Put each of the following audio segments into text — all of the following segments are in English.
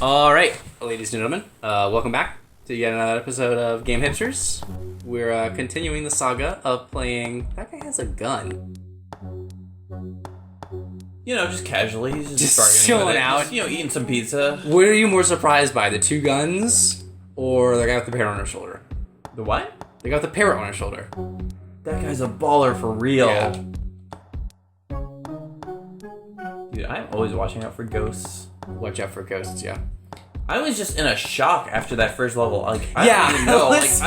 All right, ladies and gentlemen, welcome back to yet another episode of Game Hipsters. We're continuing the saga of playing. That guy has a gun. You know, just casually. He's just bargaining chilling with it. out. Just, eating some pizza. What are you more surprised by, the two guns or the guy with the parrot on his shoulder? The what? The guy with the parrot on his shoulder. That guy's a baller for real. Yeah. Dude, I'm always watching out for ghosts. Watch out for ghosts, yeah. I was just in a shock after that first level. Like, I Yeah, didn't even know. let's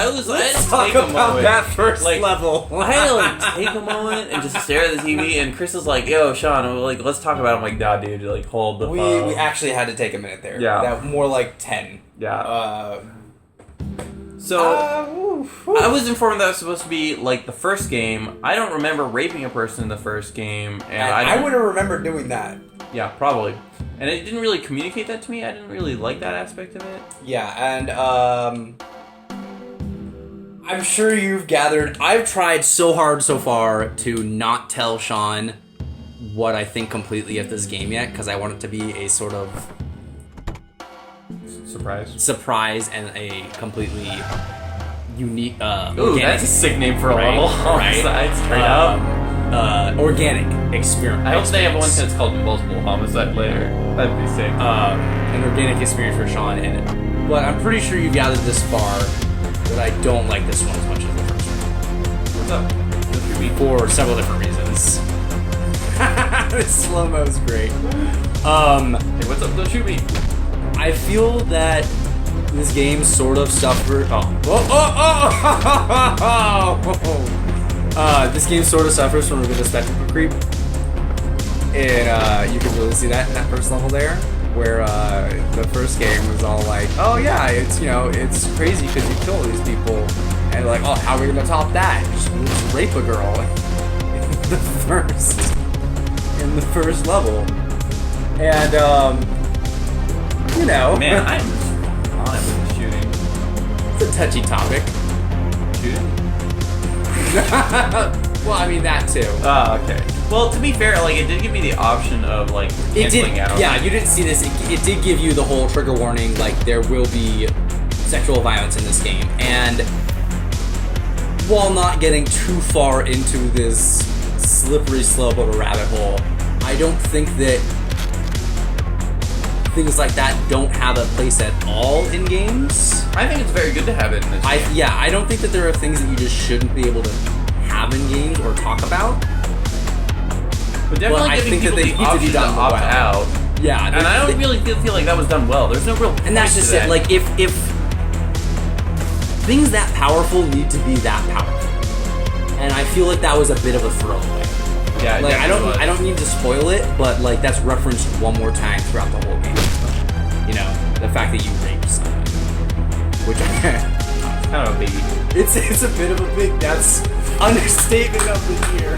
talk about that first level. I had to take a moment and just stare at the TV. And Chris was like, "Yo, Sean, let's talk about it." I'm like, "Nah, dude, hold the phone." We actually had to take a minute there. Yeah. That more like 10. Yeah. So I was informed that it was supposed to be like the first game. I don't remember raping a person in the first game, and I would have remembered doing that. Yeah, probably. And it didn't really communicate that to me. I didn't really like that aspect of it. Yeah, and I'm sure you've gathered. I've tried so hard so far to not tell Sean what I think completely of this game yet, because I want it to be a sort of surprise and a completely unique. Ooh, that's a sick name for a level. Right? Straight up. Organic experiment. I hope they have one that's called multiple homicide later. That'd be sick. An organic experience for Sean, but I'm pretty sure you've gathered this far that I don't like this one as much as the first one. What's up? For several different reasons. This slow-mo is great. Hey, what's up? Don't shoot me. I feel that this game sort of suffered. This game sort of suffers from a bit of spectacle creep, and you can really see that in that first level there, where the first game was all like, "Oh yeah, it's it's crazy because you kill these people," and like, "Oh, how are we gonna top that? Just rape a girl in the first level," and man, I'm on it with the shooting. It's a touchy topic. Shooting? Well, I mean that too. Oh, okay. Well, to be fair, it did give me the option of canceling out. Yeah, you didn't see this. It did give you the whole trigger warning, there will be sexual violence in this game. And while not getting too far into this slippery slope of a rabbit hole, I don't think that things like that don't have a place at all in games. I think it's very good to have it in this game. I don't think that there are things that you just shouldn't be able to have in games or talk about. But definitely I think that they need to be done opt out. Yeah, and I don't really feel like that was done well. There's no real point and that's just to it. that. If things that powerful need to be that powerful, and I feel like that was a bit of a throwaway. Yeah, I don't need to spoil it, but that's referenced one more time throughout the whole game. The fact that you raped someone, which it's kind of a biggie. It's a bit of a big. That's understatement of the year.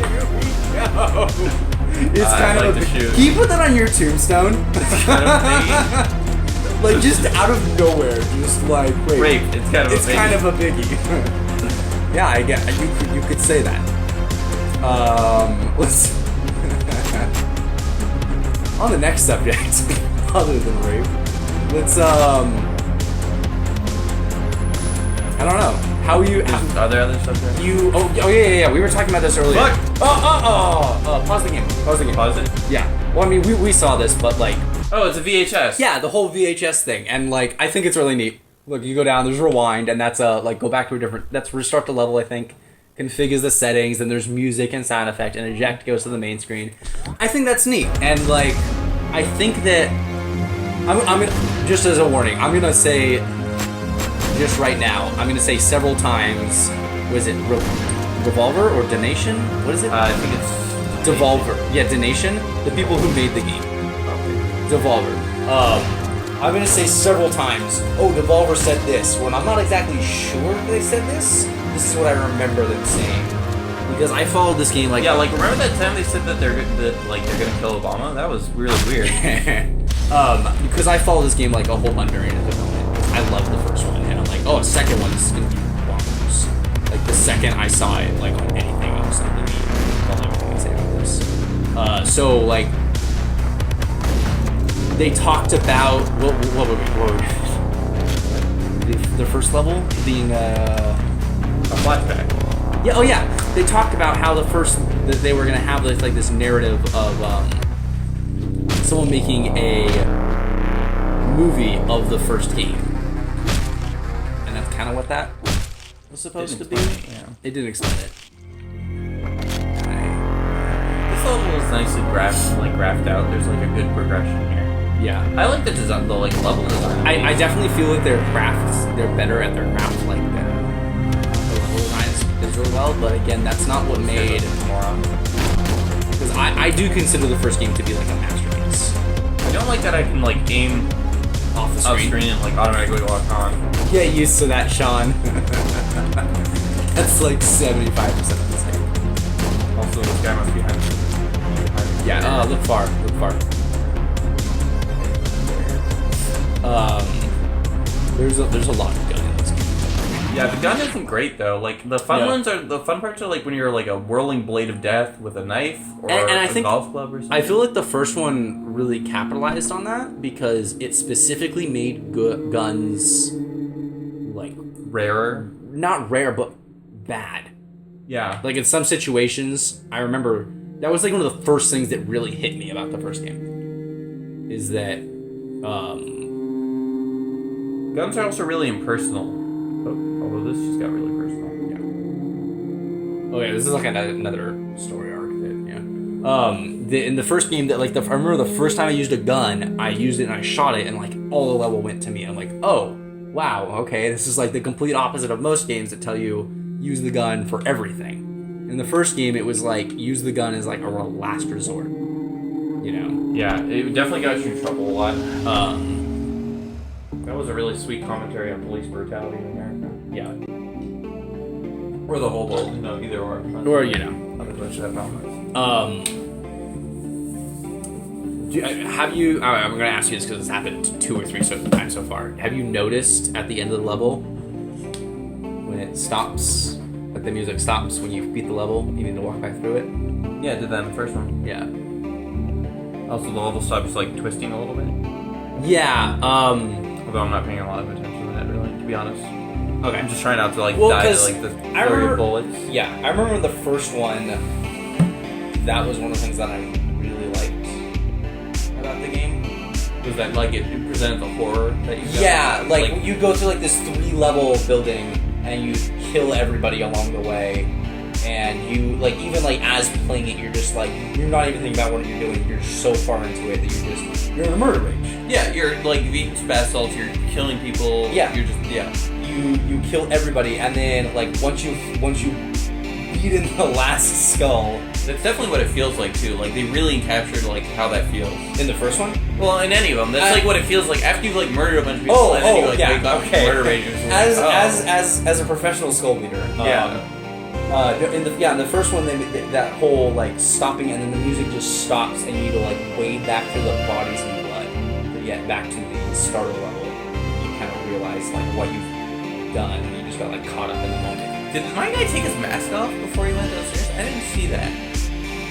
Here we go. It's kind of a big. Can you put that on your tombstone? It's kind of a biggie. Just out of nowhere, just wait. Rape. It's kind of a biggie. It's kind of a biggie. Yeah, I get. You could say that. Let's on the next subject, other than rape. Let's I don't know. How you? Are there other subjects? Yeah. We were talking about this earlier. Fuck! Pause the game. Pause it. Yeah. Well, I mean, we saw this, but oh, it's a VHS. Yeah, the whole VHS thing, and I think it's really neat. Look, you go down. There's rewind, and that's go back to a different. That's restart the level, I think. Configures the settings, and there's music and sound effect, and eject goes to the main screen. I think that's neat, and I think that I'm gonna, just as a warning, I'm gonna say just right now, I'm gonna say several times. Was it Revolver or Donation? What is it? I think it's Devolver. Yeah, Donation. The people who made the game. Okay. Devolver. I'm gonna say several times. Oh, Devolver said this. When I'm not exactly sure they said this. This is what I remember them saying, because I followed this game remember that time they said that they're gonna kill Obama? That was really weird. Because I followed this game a whole bunch during its development. I loved the first one, and I'm like, oh, the second one's gonna be bonkers. The second I saw it on anything, I was like, let me tell everything I say about this. So they talked about what the first level being A flashback. yeah, oh yeah, they talked about how that they were gonna have this narrative of someone making a movie of the first game, and that's kind of what that was supposed to be. Yeah. It didn't explain it. This level is nicely graphed out. There's like a good progression here. Yeah, I like the design, the level design. I definitely feel that they're better at their crafts, the level designs is really well. But again, that's not what made moron. Because I do consider the first game to be like a masterpiece. I don't like that I can aim Off the off screen. screen and automatically lock on. Get used to that, Sean. That's like 75% of this game. Also, this guy must be behind. Yeah, look far. There's a lot of gun in this game. Yeah, the gun isn't great though. The fun parts are when you're a whirling blade of death with a knife or And I a think- golf club or something. I feel like the first one really capitalized on that because it specifically made guns rarer. not rare but bad. Yeah. In some situations, I remember that was one of the first things that really hit me about the first game. Is that Guns are also really impersonal. Although this just got really personal. Yeah. Oh yeah, this is another story arc. In the first game, I remember the first time I used a gun, I used it and I shot it, and all the level went to me. I'm like, oh wow, okay, this is the complete opposite of most games that tell you use the gun for everything. In the first game, it was use the gun as a last resort. Yeah, it definitely got you in trouble a lot. That was a really sweet commentary on police brutality in America. Yeah. Or the whole world, either or. Or Other bunch of elements. Have you? I'm going to ask you this because it's happened 2 or 3 times so far. Have you noticed at the end of the level when it stops, the music stops when you beat the level, you need to walk back through it? Yeah, I did that in the first one. Yeah. Also, the level stops twisting a little bit. Yeah. Although I'm not paying a lot of attention to that, really, to be honest. Okay. I'm just trying not to die because to the I 30 remember, bullets. Yeah, I remember the first one. That was one of the things that I really liked about the game. Was that it presented the horror that you got? Yeah, you go to this 3-level building and you kill everybody along the way, and you even as playing it, you're just you're not even thinking about what you're doing. You're so far into it that you're in a murder rage. Yeah, you're eating spaz you're killing people. Yeah. You're just You kill everybody, and then once you beat in the last skull. That's definitely what it feels like too. They really captured how that feels. In the first one? Well, in any of them, that's what it feels like after you've murdered a bunch of people, and then you wake up from murder rage or something. As a professional skull beater. In the first one, they that whole stopping, and then the music just stops, and you need to wade back through the bodies and blood to get back to the start of the level. You kind of realize what you've done, and you just got caught up in the moment. Did my guy take his mask off before he went downstairs? I didn't see that.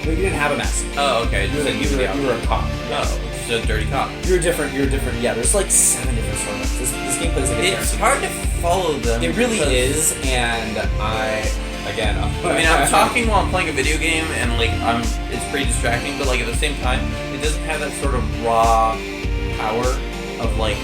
No, you didn't have a mask. Oh, okay. You were a cop. No, just a dirty cop. You're different. Yeah, there's 7 different storylines. This game plays It's hard to follow them. It really is, and I'm talking while I'm playing a video game, and it's pretty distracting. But at the same time, it doesn't have that sort of raw power of I'm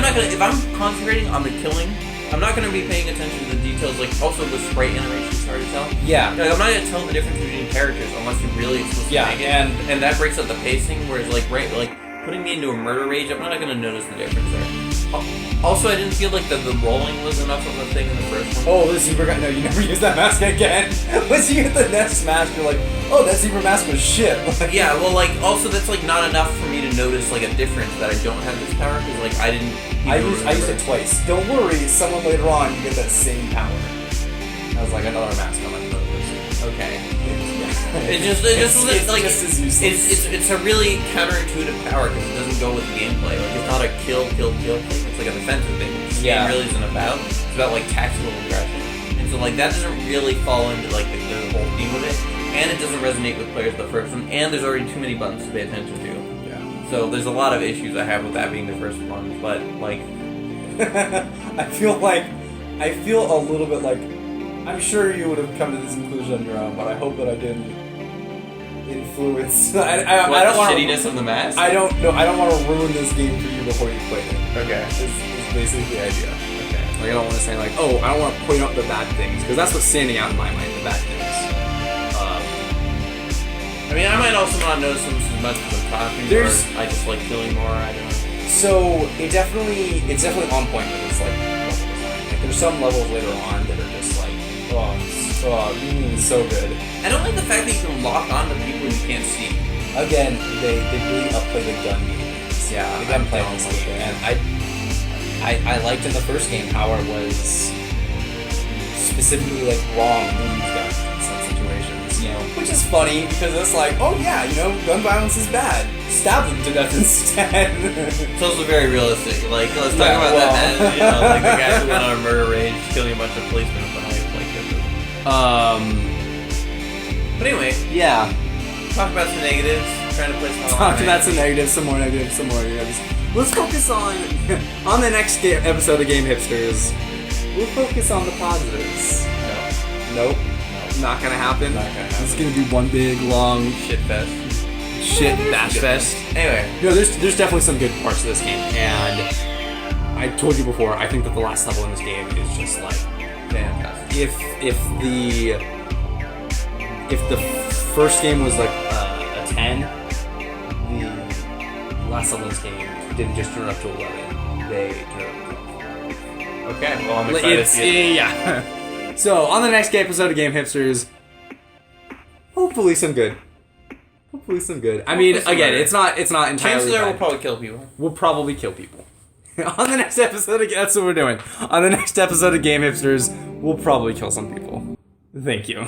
not gonna, if I'm concentrating on the killing, I'm not gonna be paying attention to the details. Also the sprite animation is hard to tell. Yeah. I'm not gonna tell the difference between characters unless you really explicitly make it. And that breaks up the pacing. Whereas putting me into a murder rage, I'm not gonna notice the difference there. Also, I didn't feel the rolling was enough of a thing in the first one. Oh, the zebra guy. No, you never use that mask again. Once you get the next mask, you're oh, that zebra mask was shit. Yeah, well, also that's not enough for me to notice a difference that I don't have this power because I didn't. I used it twice. Don't worry, someone later on you get that same power. I was another mask on my foot. Okay. It's a really counterintuitive power because it doesn't go with the gameplay. It's not a kill thing. It's a defensive thing. Which this game really isn't about. It's about tactical aggression, and so that doesn't really fall into the whole theme of it, and it doesn't resonate with players of the first one. And there's already too many buttons to pay attention to. Yeah. So there's a lot of issues I have with that being the first one, but like, I feel a little bit like, I'm sure you would have come to this conclusion on your own, but I hope that I didn't influence. I don't want shittiness of the mask. I don't know. I don't want to ruin this game for you before you play it. Okay. Is basically the idea. Okay. Like, I don't want to say like, oh, I don't want to point out the bad things, because that's what's standing out in my mind, the bad things. I mean, I might also not notice them as much as I'm talking, or I just like killing more. I don't know. So it's definitely on point with its like level design. Like, there's some levels later on that are just like, so good. I don't like the fact that you can lock on to people you can't see. Again, they really upplay the gun mechanics. Yeah, the gunplay in this game, and I liked in the first game how it was specifically like wrong moves guns in some situations, you know, which is funny because it's like, oh yeah, you know, gun violence is bad. Stab them to death instead. It's also very realistic. Like, let's talk about that man, you know, like the guy who went on a murder rage, killing a bunch of policemen with a knife, like that. But anyway, yeah. Talk about some negatives. Trying to play some. Talk about some negatives, some more negatives, some more negatives. Let's focus on the next episode of Game Hipsters. We'll focus on the positives. Nope. Not gonna happen. It's gonna be one big long shit fest. Bash fest. Anyway, no, there's definitely some good parts of this game, and I told you before, I think that the last level in this game is just like fantastic. If the first game was like a 10, the last level in this game didn't just turn up to 11. They turned up to 12. Okay, well I'm excited to see it. Yeah. So on the next episode of Game Hipsters, hopefully some good. I mean, again, it's not entirely Chances are bad. we'll probably kill people. We'll probably kill people. On the next episode of... That's what we're doing. On the next episode of Game Hipsters, we'll probably kill some people. Thank you.